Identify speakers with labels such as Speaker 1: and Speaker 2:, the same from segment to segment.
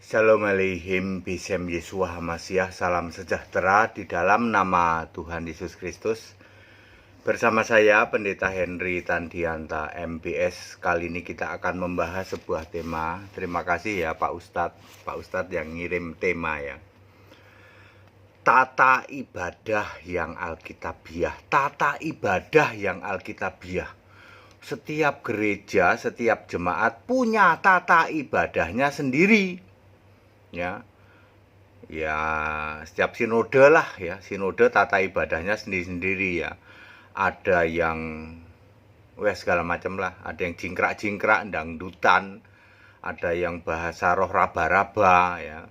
Speaker 1: Shalom Aleichem, Bisem Yeshua Hamasiah, salam sejahtera di dalam nama Tuhan Yesus Kristus. Bersama saya Pendeta Henry Tandianta MBS. Kali ini kita akan membahas sebuah tema. Terima kasih ya Pak Ustadz yang ngirim tema ya. Tata ibadah yang Alkitabiah. Tata ibadah yang Alkitabiah. Setiap gereja, setiap jemaat punya tata ibadahnya sendiri. Ya, setiap sinode lah ya, sinode tata ibadahnya sendiri-sendiri ya. Ada yang segala macam lah, ada yang jingkrak-jingkrak, dangdutan, ada yang bahasa roh raba-raba ya.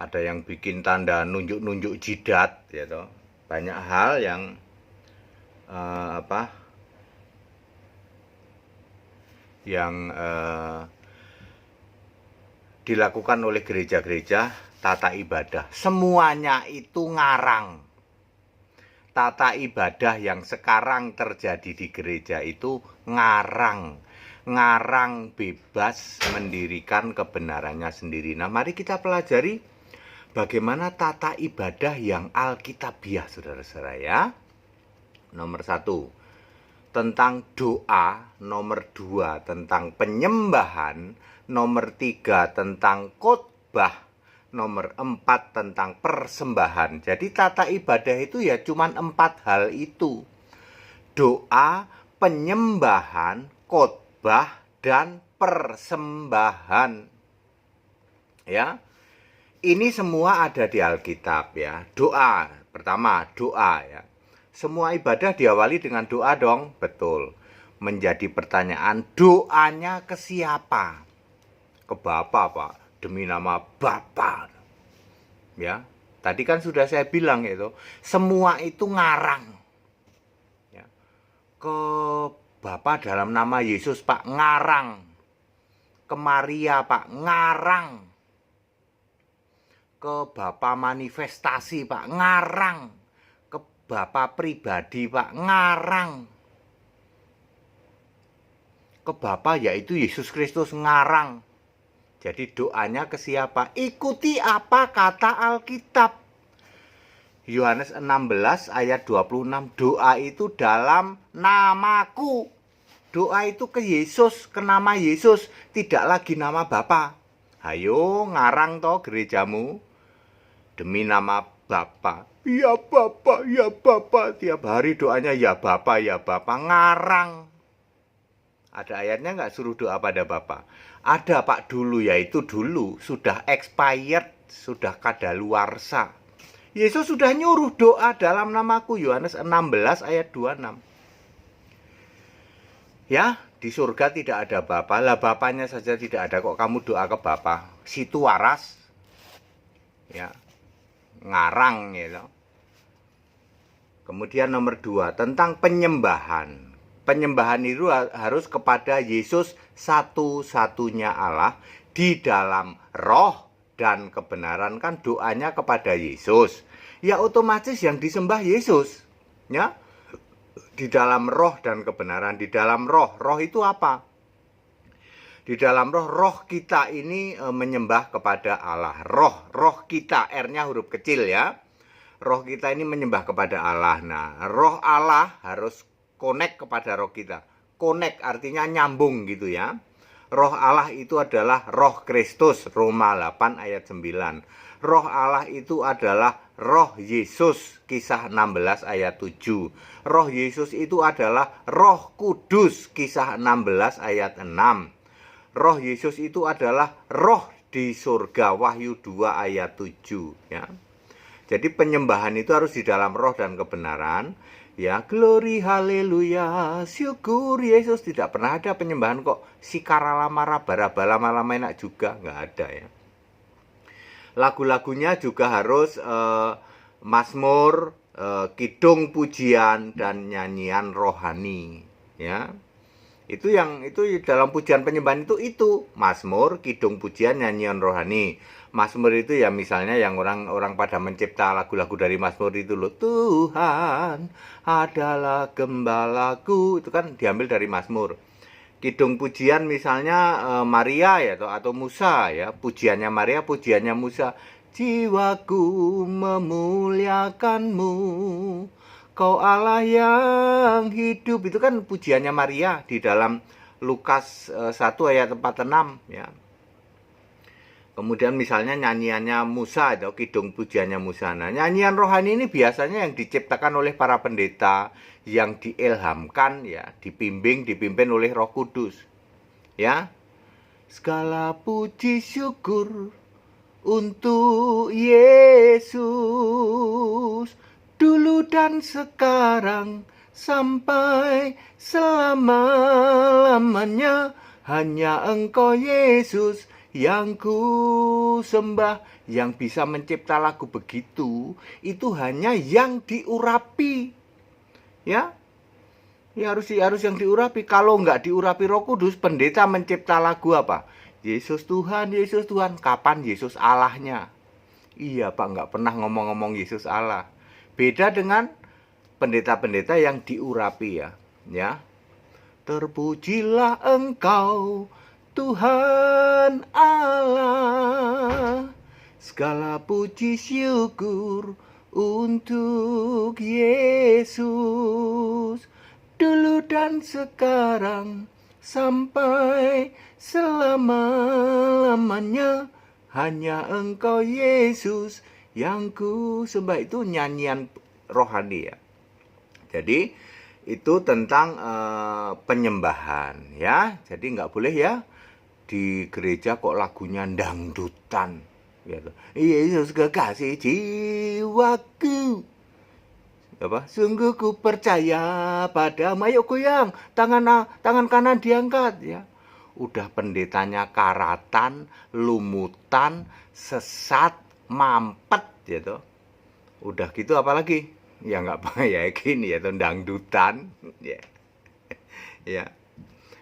Speaker 1: Ada yang bikin tanda nunjuk-nunjuk jidat ya toh. Banyak hal yang dilakukan oleh gereja-gereja tata ibadah. Semuanya itu ngarang. Tata ibadah yang sekarang terjadi di gereja itu ngarang. Ngarang bebas mendirikan kebenarannya sendiri. Nah, mari kita pelajari bagaimana tata ibadah yang Alkitabiah, saudara-saudara ya. Nomor 1, tentang doa. Nomor 2, tentang penyembahan. Nomor 3, tentang khotbah. Nomor 4, tentang persembahan. Jadi tata ibadah itu ya cuman 4 hal itu. Doa, penyembahan, khotbah, dan persembahan. Ya. Ini semua ada di Alkitab ya. Doa, pertama doa ya. Semua ibadah diawali dengan doa dong, betul. Menjadi pertanyaan, doanya ke siapa? Ke Bapa, Pak, demi nama Bapa. Ya, tadi kan sudah saya bilang itu, semua itu ngarang. Ya. Ke Bapa dalam nama Yesus, Pak, ngarang. Ke Maria, Pak, ngarang. Ke Bapa manifestasi, Pak, ngarang. Ke Bapa pribadi, Pak, ngarang. Ke Bapa yaitu Yesus Kristus, ngarang. Jadi doanya ke siapa? Ikuti apa kata Alkitab. Yohanes 16 ayat 26, doa itu dalam namaku. Doa itu ke Yesus, ke nama Yesus, tidak lagi nama Bapa. Hayo ngarang toh gerejamu demi nama Bapa. Ya Bapa, ya Bapa. Tiap hari doanya ya Bapa, ya Bapa. Ngarang. Ada ayatnya nggak suruh doa pada Bapa? Ada Pak, dulu, yaitu dulu sudah expired, sudah kadaluarsa. Yesus sudah nyuruh doa dalam namaku, Yohanes 16 ayat 26. Ya, di surga tidak ada Bapa, lah Bapanya saja tidak ada, kok kamu doa ke Bapa? Situ waras. Ya. Ngarang gitu. Kemudian nomor 2, tentang penyembahan. Penyembahan itu harus kepada Yesus satu-satunya Allah di dalam roh dan kebenaran. Kan doanya kepada Yesus. Ya otomatis yang disembah Yesus. Ya. Di dalam roh dan kebenaran. Di dalam roh. Roh itu apa? Di dalam roh kita ini menyembah kepada Allah. Roh kita, R-nya huruf kecil ya. Roh kita ini menyembah kepada Allah. Nah, roh Allah harus connect kepada roh kita. Connect artinya nyambung gitu ya. Roh Allah itu adalah roh Kristus, Roma 8 ayat 9. Roh Allah itu adalah roh Yesus, kisah 16 ayat 7. Roh Yesus itu adalah roh Kudus, kisah 16 ayat 6. Roh Yesus itu adalah roh di surga, Wahyu 2 ayat 7 ya. Jadi penyembahan itu harus di dalam roh dan kebenaran. Ya, glory, haleluya, syukur Yesus. Tidak pernah ada penyembahan kok sikara lama raba-raba lama-lama enak juga, nggak ada ya. Lagu-lagunya juga harus mazmur, kidung pujian dan nyanyian rohani ya. Itu dalam pujian penyembahan itu mazmur, kidung pujian, nyanyian rohani. Mazmur itu ya misalnya yang orang pada mencipta lagu-lagu dari mazmur itu loh. Tuhan adalah gembalaku, itu kan diambil dari mazmur. Kidung pujian misalnya Maria ya atau Musa ya, pujiannya Maria, pujiannya Musa. Jiwaku memuliakanmu, kau Allah yang hidup. Itu kan pujiannya Maria di dalam Lukas 1 ayat 46 ya. Kemudian misalnya nyanyiannya Musa atau kidung pujiannya Musa. Nah, nyanyian rohani ini biasanya yang diciptakan oleh para pendeta, yang diilhamkan ya, dipimpin oleh Roh Kudus. Ya. Segala puji syukur untuk Yesus dulu dan sekarang sampai selama-lamanya, hanya Engkau Yesus yang ku sembah. Yang bisa mencipta lagu begitu itu hanya yang diurapi ya. Ya harus yang diurapi. Kalau nggak diurapi Roh Kudus, pendeta mencipta lagu apa? Yesus Tuhan, Yesus Tuhan. Kapan Yesus Allahnya? Iya Pak, nggak pernah ngomong-ngomong Yesus Allah. Beda dengan pendeta-pendeta yang diurapi ya. Ya. Terpujilah Engkau Tuhan Allah, segala puji syukur untuk Yesus dulu dan sekarang sampai selama-lamanya, hanya Engkau Yesus yang ku sembah. Itu nyanyian rohani ya. Jadi itu tentang penyembahan ya. Jadi nggak boleh ya di gereja kok lagunya dangdutan gitu. Yesus kekasih jiwaku, apa? Sungguh ku percaya padamu. Ayo goyang, tangan kanan diangkat ya. Udah pendetanya karatan, lumutan, sesat, mampet gitu. Udah gitu apalagi? Ya nggak apa ya gini ya, dangdutan ya. Ya.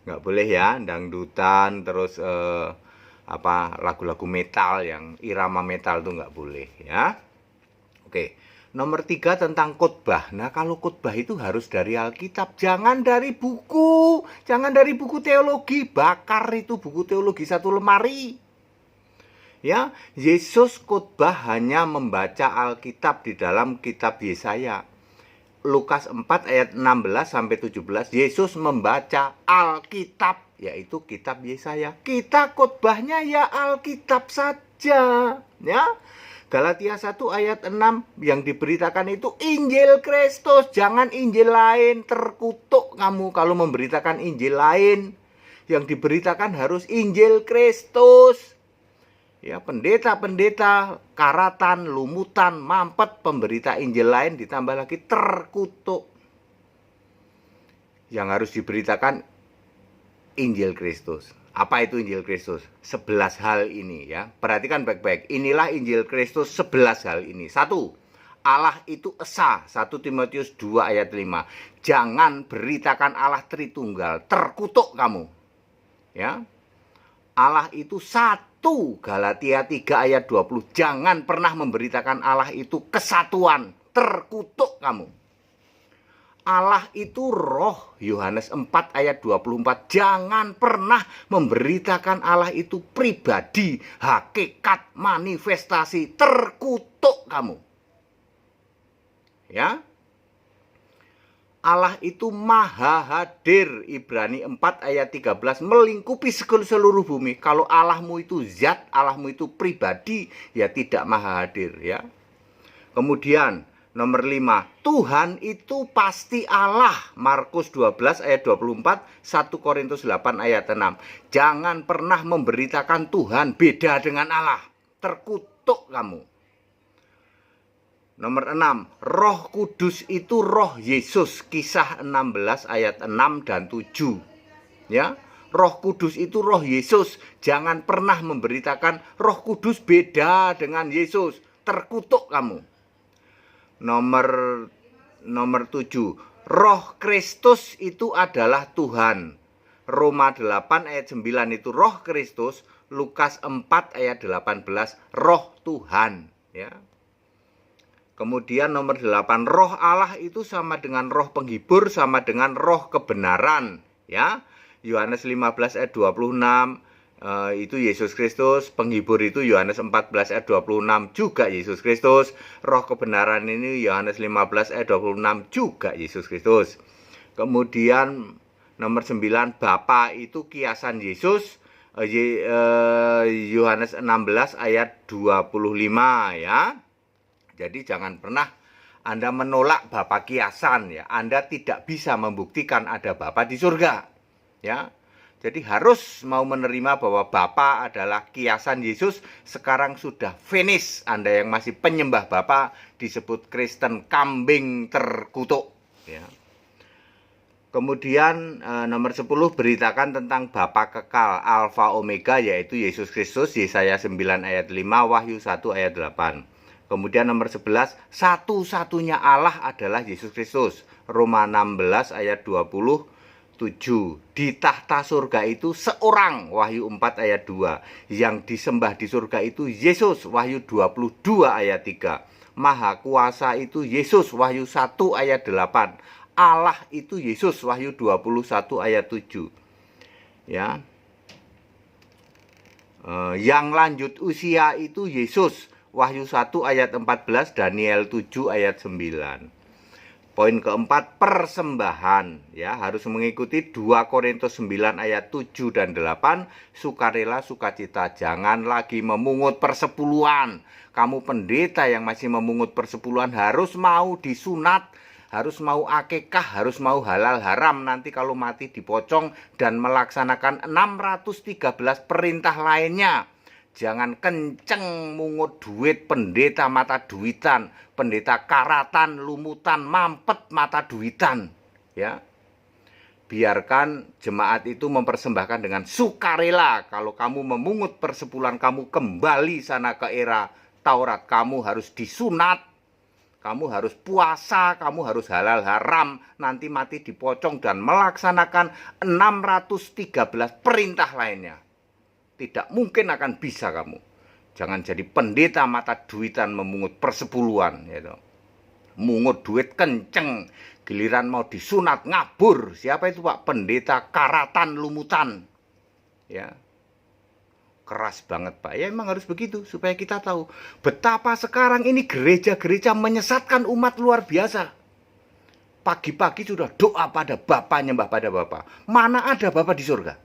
Speaker 1: Nggak boleh ya dangdutan, terus lagu-lagu metal yang irama metal itu nggak boleh ya. Oke. Nomor 3 tentang khotbah. Nah, kalau khotbah itu harus dari Alkitab, jangan dari buku, jangan dari buku teologi. Bakar itu buku teologi satu lemari. Ya, Yesus khotbah hanya membaca Alkitab di dalam kitab Yesaya. Lukas 4 ayat 16 sampai 17, Yesus membaca Alkitab, yaitu kitab Yesaya. Kita khotbahnya ya Alkitab saja, ya. Galatia 1 ayat 6 yang diberitakan itu Injil Kristus, jangan Injil lain. Terkutuk kamu kalau memberitakan Injil lain. Yang diberitakan harus Injil Kristus. Ya, pendeta-pendeta karatan, lumutan, mampet, pemberita Injil lain ditambah lagi terkutuk. Yang harus diberitakan Injil Kristus. Apa itu Injil Kristus? 11 hal ini ya. Perhatikan baik-baik. Inilah Injil Kristus, 11 hal ini. 1. Allah itu esa. 1 Timotius 2 ayat 5. Jangan beritakan Allah Tritunggal. Terkutuk kamu. Ya. Allah itu satu. Galatia 3 ayat 20. Jangan pernah memberitakan Allah itu kesatuan. Terkutuk kamu. Allah itu roh, Yohanes 4 ayat 24. Jangan pernah memberitakan Allah itu pribadi, hakikat, manifestasi. Terkutuk kamu. Ya. Allah itu maha hadir, Ibrani 4 ayat 13, melingkupi seluruh bumi. Kalau Allahmu itu zat, Allahmu itu pribadi, ya tidak maha hadir ya. Kemudian nomor 5, Tuhan itu pasti Allah. Markus 12 ayat 24, 1 Korintus 8 ayat 6. Jangan pernah memberitakan Tuhan beda dengan Allah. Terkutuk kamu. Nomor 6, Roh Kudus itu roh Yesus. Kisah 16 ayat 6 dan 7. Ya, Roh Kudus itu roh Yesus. Jangan pernah memberitakan Roh Kudus beda dengan Yesus. Terkutuk kamu. Nomor 7, Roh Kristus itu adalah Tuhan. Roma 8 ayat 9 itu roh Kristus. Lukas 4 ayat 18 roh Tuhan ya. Kemudian nomor 8, roh Allah itu sama dengan roh penghibur, sama dengan roh kebenaran ya. Yohanes 15 ayat 26 itu Yesus Kristus. Penghibur itu Yohanes 14 ayat 26 juga Yesus Kristus. Roh kebenaran ini Yohanes 15 ayat 26 juga Yesus Kristus. Kemudian nomor 9, Bapa itu kiasan Yesus, Yohanes 16 ayat 25 ya. Jadi jangan pernah Anda menolak Bapa kiasan ya. Anda tidak bisa membuktikan ada Bapa di surga. Ya. Jadi harus mau menerima bahwa Bapa adalah kiasan Yesus. Sekarang sudah finish. Anda yang masih penyembah Bapa disebut Kristen kambing terkutuk ya. Kemudian nomor 10, beritakan tentang Bapa kekal, Alfa Omega, yaitu Yesus Kristus, Yesaya 9 ayat 5, Wahyu 1 ayat 8. Kemudian nomor 11, satu-satunya Allah adalah Yesus Kristus, Roma 16 ayat 27. Di tahta surga itu seorang, Wahyu 4 ayat 2. Yang disembah di surga itu Yesus, Wahyu 22 ayat 3. Maha kuasa itu Yesus, Wahyu 1 ayat 8. Allah itu Yesus, Wahyu 21 ayat 7 ya. Yang lanjut usia itu Yesus, Wahyu 1 ayat 14, Daniel 7 ayat 9. Poin keempat, persembahan ya, harus mengikuti 2 Korintus 9 ayat 7 dan 8. Sukarela sukacita, jangan lagi memungut persepuluhan. Kamu pendeta yang masih memungut persepuluhan harus mau disunat, harus mau akikah, harus mau halal haram nanti kalau mati dipocong, dan melaksanakan 613 perintah lainnya. Jangan kenceng mungut duit pendeta mata duitan, pendeta karatan, lumutan, mampet mata duitan ya. Biarkan jemaat itu mempersembahkan dengan sukarela. Kalau kamu memungut persepuluhan, kamu kembali sana ke era Taurat, kamu harus disunat, kamu harus puasa, kamu harus halal haram, nanti mati dipocong, dan melaksanakan 613 perintah lainnya. Tidak mungkin akan bisa kamu. Jangan jadi pendeta mata duitan memungut persepuluhan gitu. Mungut duit kenceng, giliran mau disunat ngabur. Siapa itu Pak? Pendeta karatan lumutan. Ya. Keras banget Pak. Ya emang harus begitu supaya kita tahu betapa sekarang ini gereja-gereja menyesatkan umat luar biasa. Pagi-pagi sudah doa pada Bapa, nyembah pada Bapa. Mana ada Bapa di surga?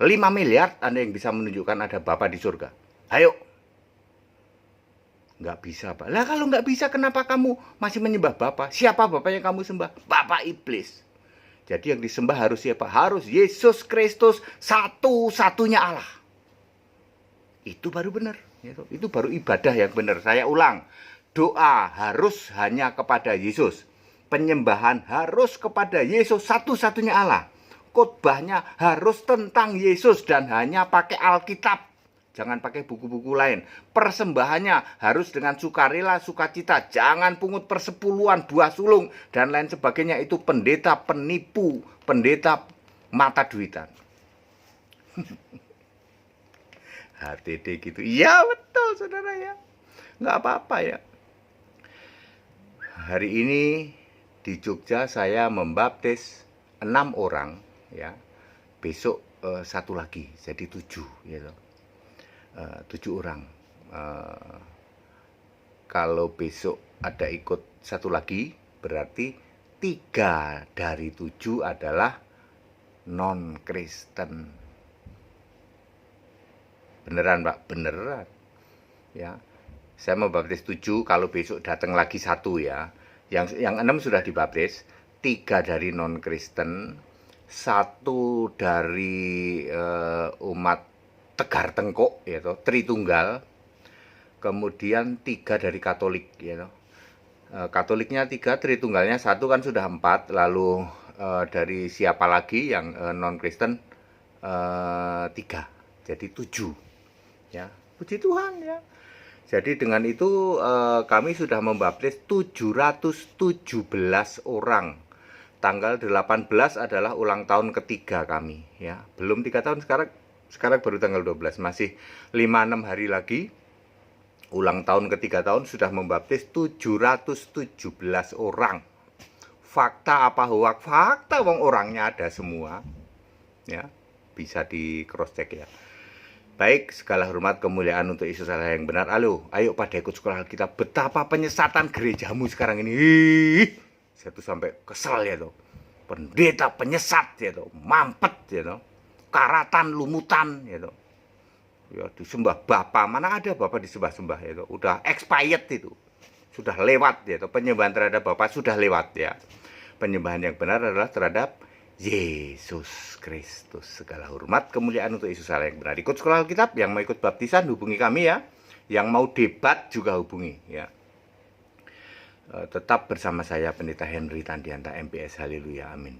Speaker 1: 5 miliar Anda yang bisa menunjukkan ada Bapa di surga. Ayo. Nggak bisa Pak. Lah kalau nggak bisa kenapa kamu masih menyembah Bapa? Siapa Bapa yang kamu sembah? Bapa iblis. Jadi yang disembah harus siapa? Harus Yesus Kristus, satu-satunya Allah. Itu baru benar, itu baru ibadah yang benar. Saya ulang, doa harus hanya kepada Yesus, penyembahan harus kepada Yesus, satu-satunya Allah. Khotbahnya harus tentang Yesus dan hanya pakai Alkitab, jangan pakai buku-buku lain. Persembahannya harus dengan sukarela, sukacita, jangan pungut persepuluhan, buah sulung dan lain sebagainya. Itu pendeta penipu, pendeta mata duitan. HTD gitu. Iya betul saudara ya. Nggak apa-apa ya. Hari ini di Jogja saya membaptis 6 orang ya. Besok 1 lagi jadi 7 gitu. 7 orang. Kalau besok ada ikut 1 lagi berarti 3 dari 7 adalah non-Kristen. Beneran Pak, beneran ya. Saya membaptis 7, kalau besok datang lagi 1 ya. Yang 6 sudah dibaptis, 3 dari non-Kristen, 1 dari umat Tegar Tengkuk yaitu Tritunggal, kemudian 3 dari Katolik yaitu. Katoliknya 3, Tritunggalnya 1 kan sudah 4, lalu dari siapa lagi yang non-Kristen 3, jadi 7. Ya, puji Tuhan ya. Jadi dengan itu kami sudah membaptis 717 orang. Tanggal 18 adalah ulang tahun ketiga kami ya. Belum 3 tahun sekarang baru tanggal 12, masih 5-6 hari lagi. Ulang tahun ketiga tahun sudah membaptis 717 orang. Fakta apa hoak? Fakta, wong orangnya ada semua. ya, bisa di cross check ya. Baik, segala hormat kemuliaan untuk Yesus Allah yang benar. Ayo pada ikut sekolah Alkitab. Betapa penyesatan gerejamu sekarang ini. Saya tuh sampai kesel ya tuh. Pendeta penyesat ya tuh, mampet ya tuh, karatan lumutan ya tuh. Ya disembah Bapa, mana ada Bapa disembah-sembah ya tuh. Udah expired itu. Sudah lewat ya tuh. Penyembahan terhadap Bapa sudah lewat ya. Penyembahan yang benar adalah terhadap Yesus Kristus. Segala hormat kemuliaan untuk Yesus Allah yang benar. Ikut sekolah Alkitab, yang mau ikut baptisan hubungi kami ya. Yang mau debat juga hubungi ya. Tetap bersama saya Pendeta Henry Tandianta MPS. Haleluya, amin.